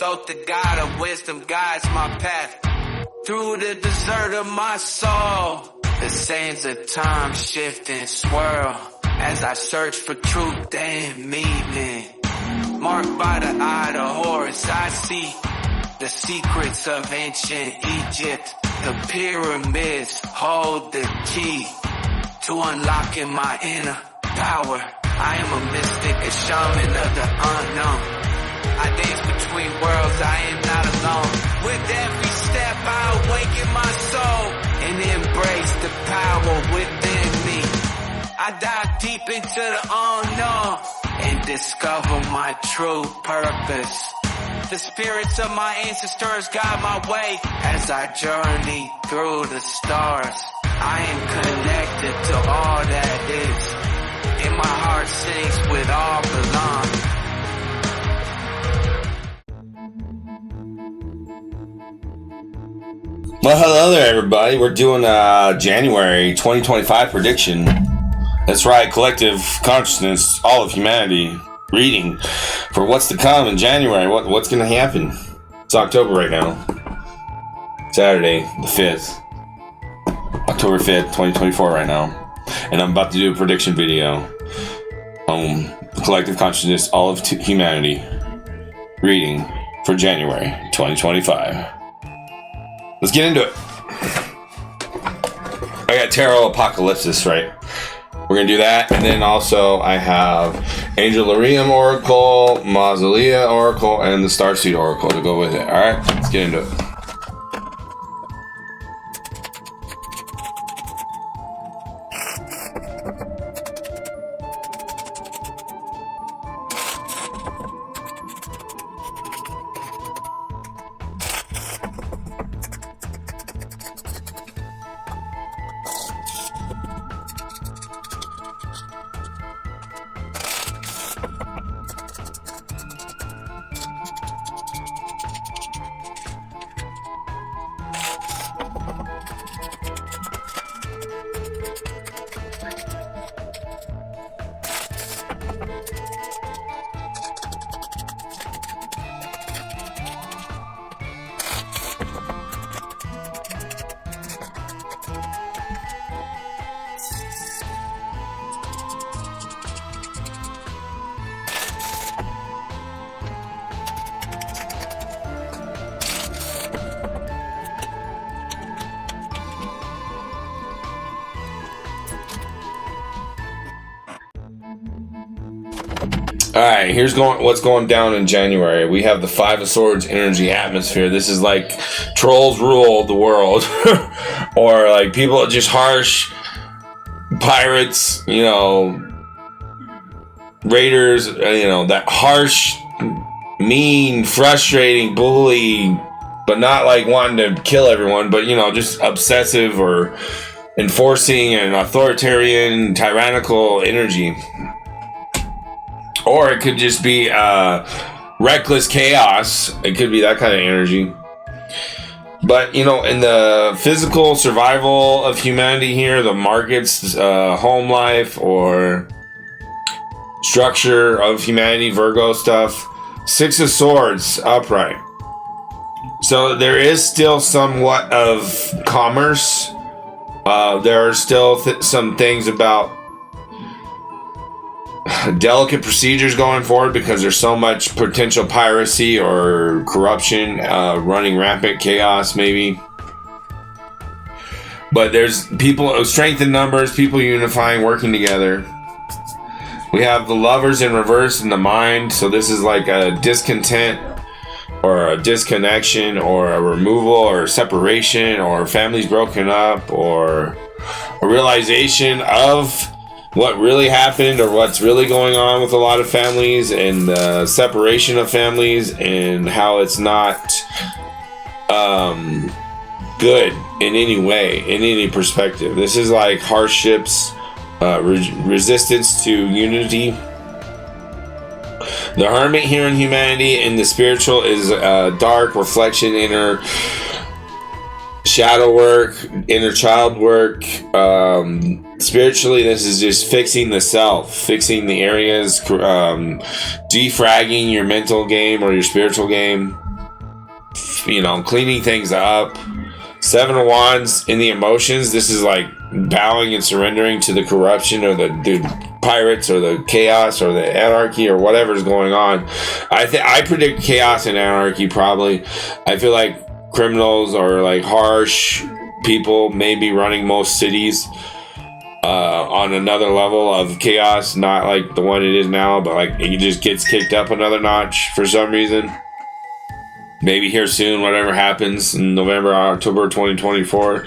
Though the God of wisdom guides my path through the desert of my soul. The sands of time shift and swirl as I search for truth and meaning. Marked by the eye of Horus, I see the secrets of ancient Egypt. The pyramids hold the key to unlocking my inner power. I am a mystic, a shaman of the unknown. I dance between worlds, I am not alone. With every step I awaken my soul and embrace the power within me. I dive deep into the unknown and discover my true purpose. The spirits of my ancestors guide my way as I journey through the stars. I am connected to all that is, and my heart sings with all belong. Well, hello there, everybody. We're doing a January 2025 prediction. That's right, collective consciousness, all of humanity, reading for what's to come in January. What's going to happen? It's October right now. Saturday, the 5th. October 5th, 2024 right now. And I'm about to do a prediction video on collective consciousness, all of humanity, reading for January 2025. Let's get into it. I got Tarot Apocalypsis, right? We're going to do that. And then also I have Angel Larium Oracle, Mausolea Oracle, and the Starseed Oracle to go with it. All right, let's get into it. Alright, here's what's going down in January. We have the Five of Swords energy atmosphere. This is like trolls rule the world. Or like people just harsh pirates, raiders, that harsh, mean, frustrating, bully, but not like wanting to kill everyone, but just obsessive or enforcing an authoritarian, tyrannical energy. Or it could just be reckless chaos. It could be that kind of energy. But, in the physical survival of humanity here, the markets, home life, or structure of humanity, Virgo stuff, Six of Swords, upright. So there is still somewhat of commerce. There are still some things about delicate procedures going forward because there's so much potential piracy or corruption running rampant, chaos maybe. But there's people, strength in numbers, people unifying, working together. We have the Lovers in reverse in the mind. So this is like a discontent or a disconnection or a removal or separation or families broken up or a realization of what really happened or what's really going on with a lot of families and the separation of families and how it's not good in any way, in any perspective. This is like hardships, resistance to unity. The Hermit here in humanity and the spiritual is dark reflection, inner shadow work, inner child work. Spiritually, this is just fixing the self, fixing the areas, defragging your mental game or your spiritual game. cleaning things up. Seven of Wands in the emotions. This is like bowing and surrendering to the corruption or the pirates or the chaos or the anarchy or whatever's going on. I predict chaos and anarchy probably. I feel like criminals or like harsh people may be running most cities on another level of chaos, not like the one it is now, but like it just gets kicked up another notch for some reason. Maybe here soon, whatever happens in November, October 2024,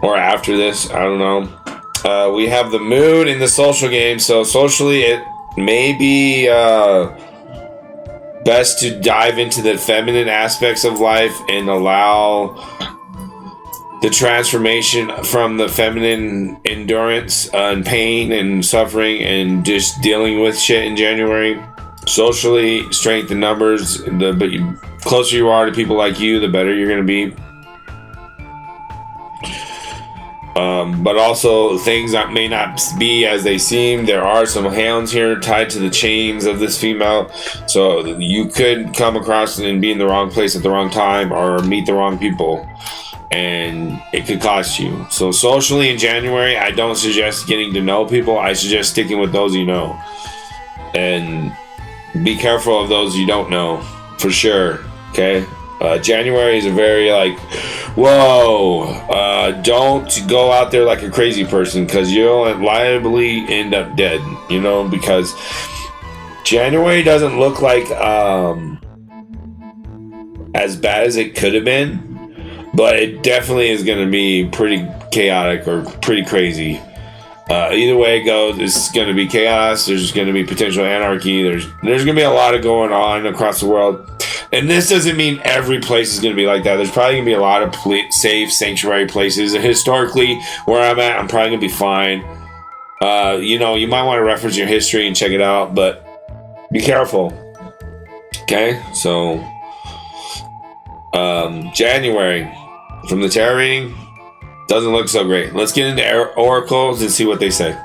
or after this, I don't know. We have the moon in the social game, so socially it may be best to dive into the feminine aspects of life and allow the transformation from the feminine endurance and pain and suffering and just dealing with shit in January. Socially, strength in numbers, the closer you are to people like you, the better you're going to be. But also, things that may not be as they seem. There are some hounds here tied to the chains of this female. So you could come across and be in the wrong place at the wrong time or meet the wrong people. And it could cost you. So socially in January, I don't suggest getting to know people. I suggest sticking with those you know. And be careful of those you don't know, for sure. Okay? January is a very whoa, don't go out there like a crazy person because you'll liably end up dead, because January doesn't look like as bad as it could have been, but it definitely is going to be pretty chaotic or pretty crazy. Either way it goes, it's going to be chaos. There's going to be potential anarchy. There's going to be a lot of going on across the world. And this doesn't mean every place is going to be like that. There's probably going to be a lot of safe sanctuary places. And historically, where I'm at, I'm probably going to be fine. You might want to reference your history and check it out, but be careful. Okay? So, January, from the tarot reading, doesn't look so great. Let's get into oracles and see what they say.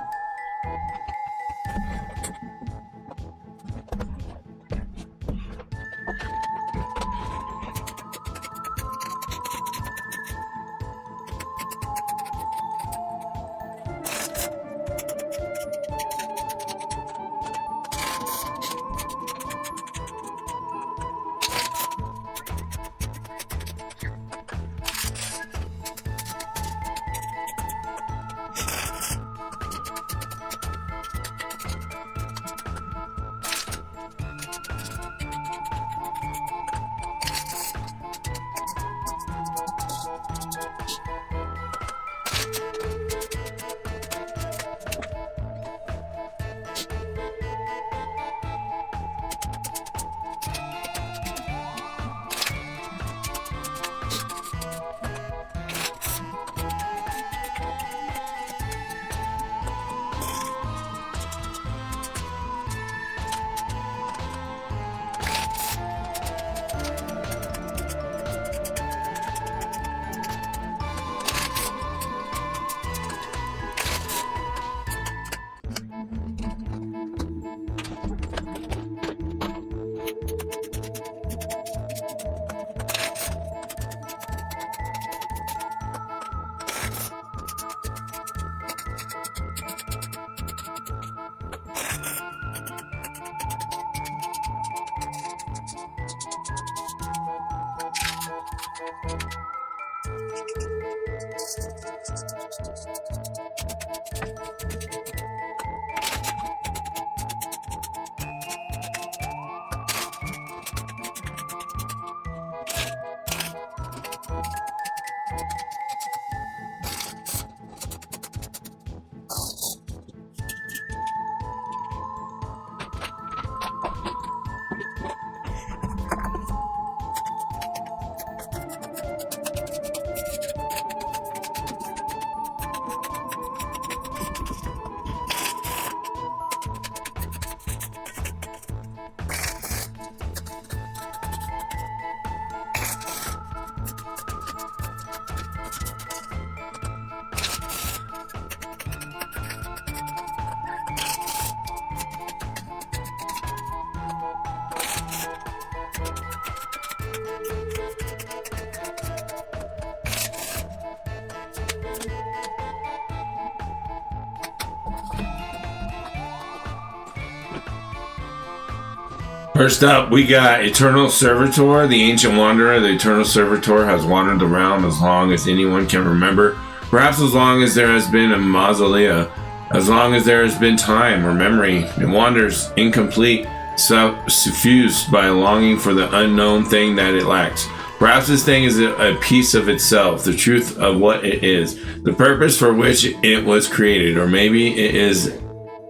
First up, we got Eternal Servitor, the Ancient Wanderer. The Eternal Servitor has wandered around as long as anyone can remember. Perhaps as long as there has been a mausolea, as long as there has been time or memory. It wanders, incomplete, suffused by a longing for the unknown thing that it lacks. Perhaps this thing is a piece of itself, the truth of what it is, the purpose for which it was created, or maybe it is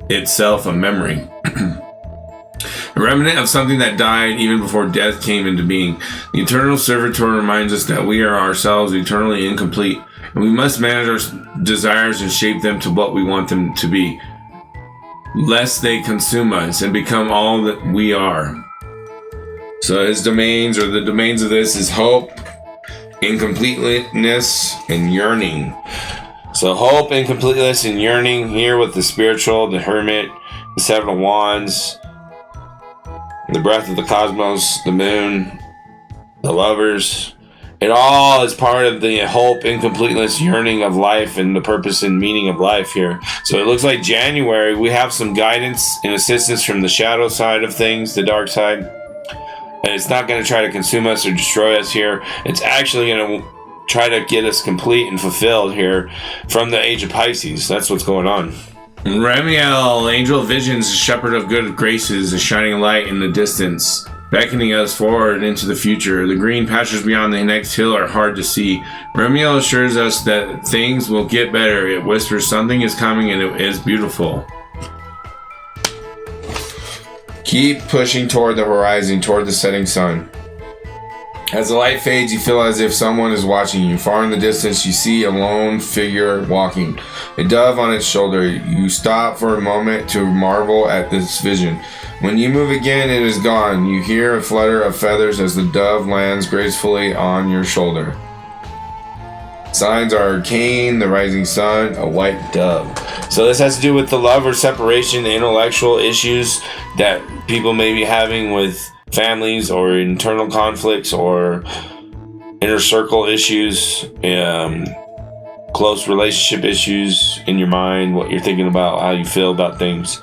itself a memory. A remnant of something that died even before death came into being. The Eternal Servitor reminds us that we are ourselves eternally incomplete, and we must manage our desires and shape them to what we want them to be, lest they consume us and become all that we are. So his domains, or the domains of this, is hope, incompleteness, and yearning. So hope, incompleteness, and yearning here with the spiritual, the hermit, the seven of wands, the breath of the cosmos, the moon, the lovers. It all is part of the hope, incompleteness, yearning of life, and the purpose and meaning of life here. So it looks like January, we have some guidance and assistance from the shadow side of things, the dark side. And it's not going to try to consume us or destroy us here. It's actually going to try to get us complete and fulfilled here from the age of Pisces. That's what's going on. Ramiel, angel of visions, shepherd of good graces, a shining light in the distance, beckoning us forward into the future. The green pastures beyond the next hill are hard to see. Ramiel assures us that things will get better. It whispers something is coming and it is beautiful. Keep pushing toward the horizon, toward the setting sun. As the light fades, you feel as if someone is watching you. Far in the distance, you see a lone figure walking, a dove on its shoulder. You stop for a moment to marvel at this vision. When you move again, it is gone. You hear a flutter of feathers as the dove lands gracefully on your shoulder. Signs are arcane, the rising sun, a white dove. So this has to do with the love or separation, the intellectual issues that people may be having with families, or internal conflicts, or inner circle issues, close relationship issues in your mind, what you're thinking about, how you feel about things.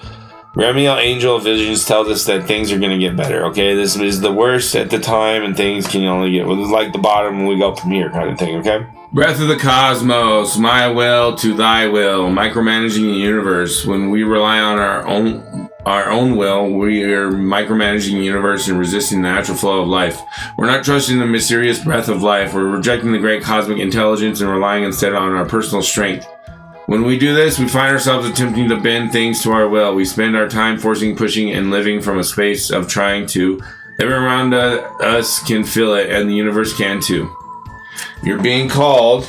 Ramiel, angel of visions, tells us that things are going to get better. Okay, this is the worst at the time, and things can only get like the bottom when we go from here, kind of thing. Okay. Breath of the cosmos, my will to thy will, micromanaging the universe. When we rely on our own will, we are micromanaging the universe and resisting the natural flow of life. We're not trusting the mysterious breath of life. We're rejecting the great cosmic intelligence and relying instead on our personal strength. When we do this, we find ourselves attempting to bend things to our will. We spend our time forcing, pushing, and living from a space of trying to. Everyone around us can feel it, and the universe can too. You're being called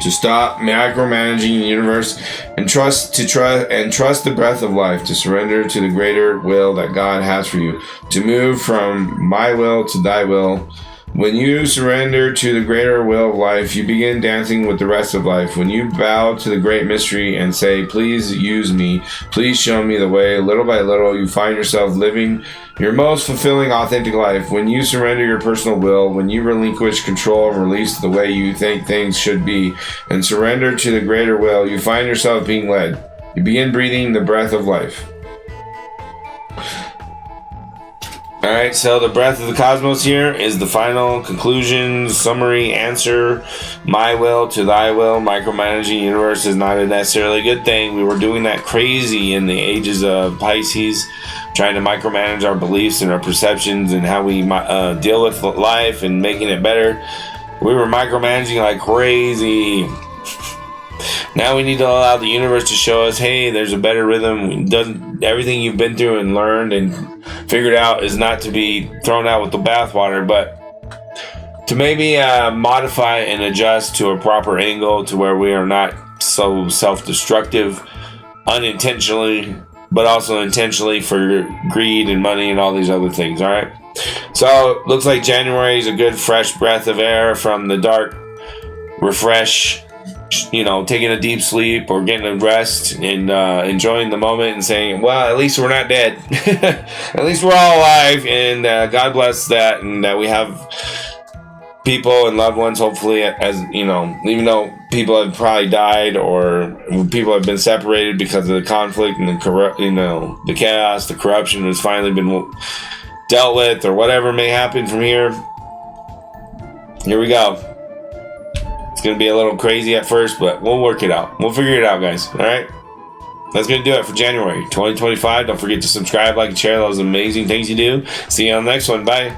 to stop micromanaging the universe and trust the breath of life, to surrender to the greater will that God has for you, to move from my will to thy will. When you surrender to the greater will of life, you begin dancing with the rest of life. When you bow to the great mystery and say, please use me, please show me the way, little by little, you find yourself living your most fulfilling, authentic life. When you surrender your personal will, when you relinquish control and release the way you think things should be, and surrender to the greater will, you find yourself being led. You begin breathing the breath of life. Alright, so the breath of the cosmos here is the final conclusion, summary, answer. My will to thy will, micromanaging universe is not necessarily a good thing. We were doing that crazy in the ages of Pisces, trying to micromanage our beliefs and our perceptions and how we deal with life and making it better. We were micromanaging like crazy. Now we need to allow the universe to show us, hey, there's a better rhythm. Everything you've been through and learned and figured out is not to be thrown out with the bathwater, but to maybe modify and adjust to a proper angle to where we are not so self-destructive unintentionally, but also intentionally for greed and money and all these other things. All right. So looks like January is a good fresh breath of air from the dark, refresh, taking a deep sleep or getting a rest and enjoying the moment and saying, well, at least we're not dead. At least we're all alive, and God bless that, and that we have people and loved ones, hopefully, as even though people have probably died or people have been separated because of the conflict and the chaos, the corruption has finally been dealt with or whatever may happen from here. Here we go. It's going to be a little crazy at first, but we'll work it out. We'll figure it out, guys. All right? That's going to do it for January 2025. Don't forget to subscribe, like, and share. Those amazing things you do. See you on the next one. Bye.